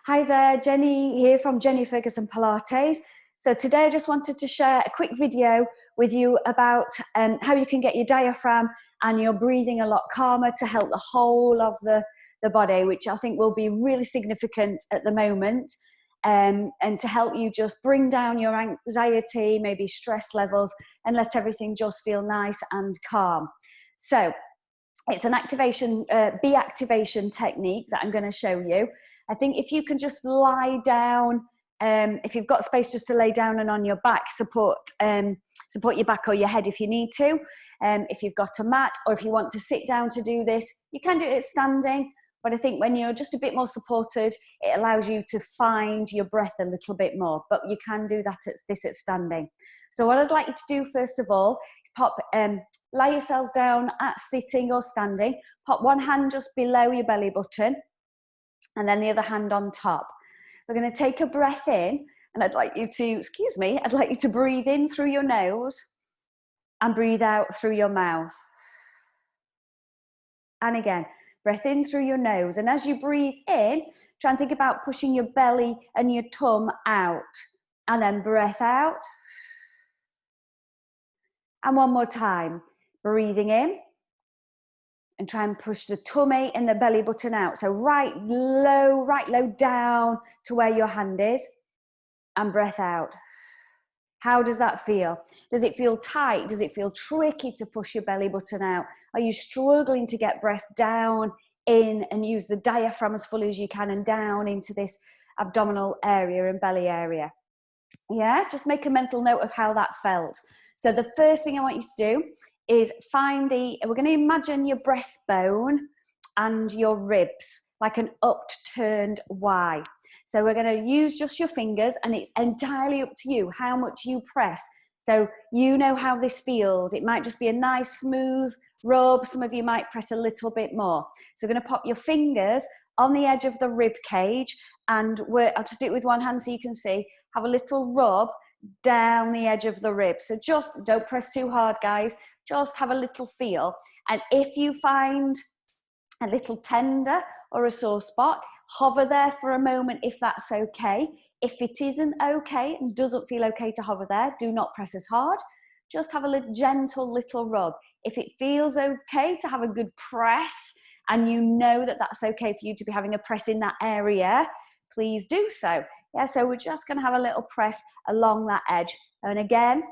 Hi there, Jenny here from Jenny Ferguson Pilates. So today I just wanted to share a quick video with you about how you can get your diaphragm and your breathing a lot calmer to help the whole of the body, which I think will be really significant at the moment, and to help you just bring down your anxiety, maybe stress levels, and let everything just feel nice and calm. So it's an activation, B activation technique that I'm going to show you. I think if you can just lie down, if you've got space just to lay down and on your back, support your back or your head if you need to. If you've got a mat, or if you want to sit down to do this, you can do it standing. But I think when you're just a bit more supported, it allows you to find your breath a little bit more. But you can do that at standing. So what I'd like you to do first of all is lie yourselves down at sitting or standing. Pop one hand just below your belly button, and then the other hand on top. We're going to take a breath in, and I'd like you to breathe in through your nose and breathe out through your mouth. And again, breath in through your nose. And as you breathe in, try and think about pushing your belly and your tongue out. And then breath out. And one more time, breathing in. And try and push the tummy and the belly button out. So right low down to where your hand is. And breath out. How does that feel? Does it feel tight? Does it feel tricky to push your belly button out? Are you struggling to get breath down in and use the diaphragm as fully as you can and down into this abdominal area and belly area? Yeah, just make a mental note of how that felt. So the first thing I want you to do is we're going to imagine your breastbone and your ribs like an upturned Y. So we're going to use just your fingers, and it's entirely up to you how much you press. So you know how this feels. It might just be a nice smooth rub. Some of you might press a little bit more. So we're going to pop your fingers on the edge of the rib cage, and I'll just do it with one hand so you can see. Have a little rub down the edge of the rib. So just don't press too hard, guys. Just have a little feel. And if you find a little tender or a sore spot, hover there for a moment if that's okay. If it isn't okay and doesn't feel okay to hover there, do not press as hard. Just have a gentle little rub. If it feels okay to have a good press, and you know that that's okay for you to be having a press in that area, please do so. Yeah, so we're just going to have a little press along that edge. And again,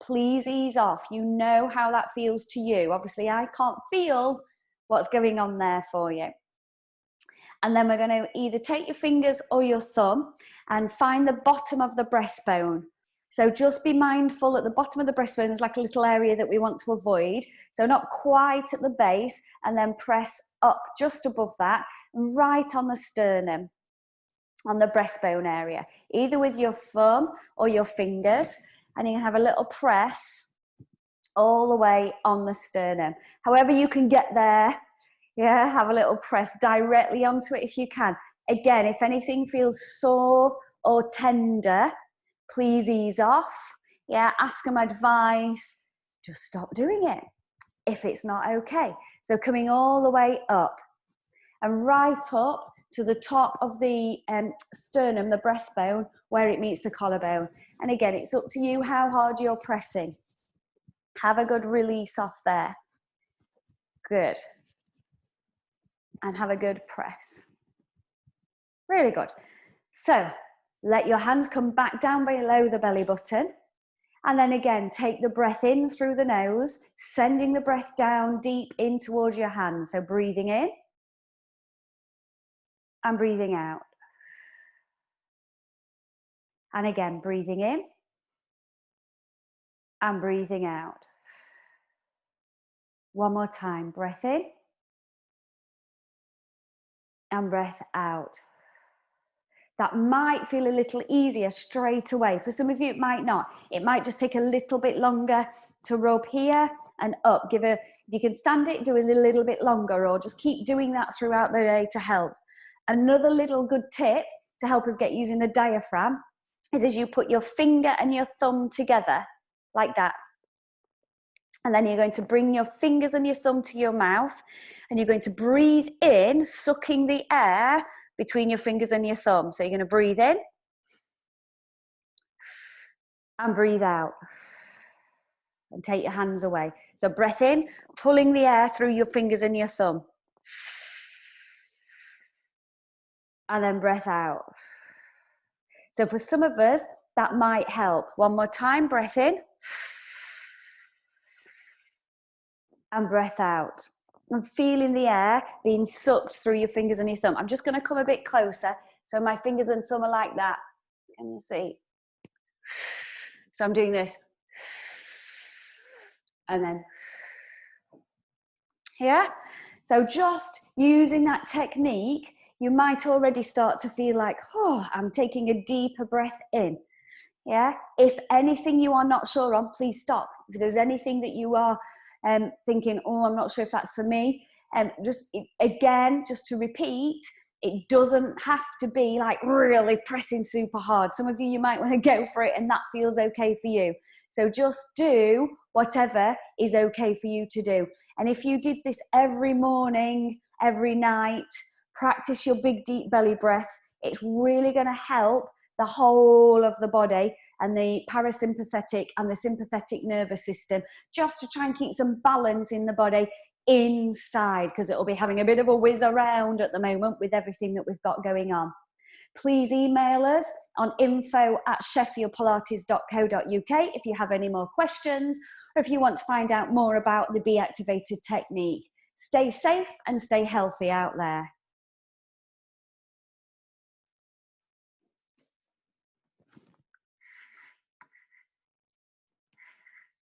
please ease off. You know how that feels to you. Obviously, I can't feel what's going on there for you. And then we're going to either take your fingers or your thumb and find the bottom of the breastbone. So just be mindful at the bottom of the breastbone is like a little area that we want to avoid. So not quite at the base, and then press up just above that, right on the sternum, on the breastbone area, either with your thumb or your fingers. And you can have a little press all the way on the sternum. However you can get there. Yeah, have a little press directly onto it if you can. Again, if anything feels sore or tender, please ease off. Yeah, ask them advice. Just stop doing it if it's not okay. So coming all the way up and right up to the top of the sternum, the breastbone, where it meets the collarbone. And again, it's up to you how hard you're pressing. Have a good release off there. Good. And have a good press. Really good. So let your hands come back down below the belly button. And then again, take the breath in through the nose, sending the breath down deep in towards your hands. So breathing in and breathing out. And again, breathing in and breathing out. One more time, breath in and breath out. That might feel a little easier straight away. For some of you, it might not. It might just take a little bit longer to rub here and up. If you can stand it, do it a little bit longer, or just keep doing that throughout the day to help. Another little good tip to help us get using the diaphragm is as you put your finger and your thumb together like that. And then you're going to bring your fingers and your thumb to your mouth, and you're going to breathe in, sucking the air between your fingers and your thumb. So you're going to breathe in and breathe out. And take your hands away. So breath in, pulling the air through your fingers and your thumb. And then breath out. So for some of us, that might help. One more time, breath in. And breath out. And feeling the air being sucked through your fingers and your thumb. I'm just going to come a bit closer. So my fingers and thumb are like that. Can you see? So I'm doing this. And then, yeah. So just using that technique, you might already start to feel like, oh, I'm taking a deeper breath in. Yeah. If anything you are not sure on, please stop. If there's anything that you are thinking, oh, I'm not sure if that's for me, just to repeat, it doesn't have to be like really pressing super hard. Some of you might want to go for it and that feels okay for you. So just do whatever is okay for you to do. And if you did this every morning, every night, practice your big deep belly breaths, it's really going to help the whole of the body and the parasympathetic and the sympathetic nervous system, just to try and keep some balance in the body inside, because it'll be having a bit of a whiz around at the moment with everything that we've got going on. Please email us on info@sheffieldpilates.co.uk if you have any more questions, or if you want to find out more about the Be Activated technique. Stay safe and stay healthy out there.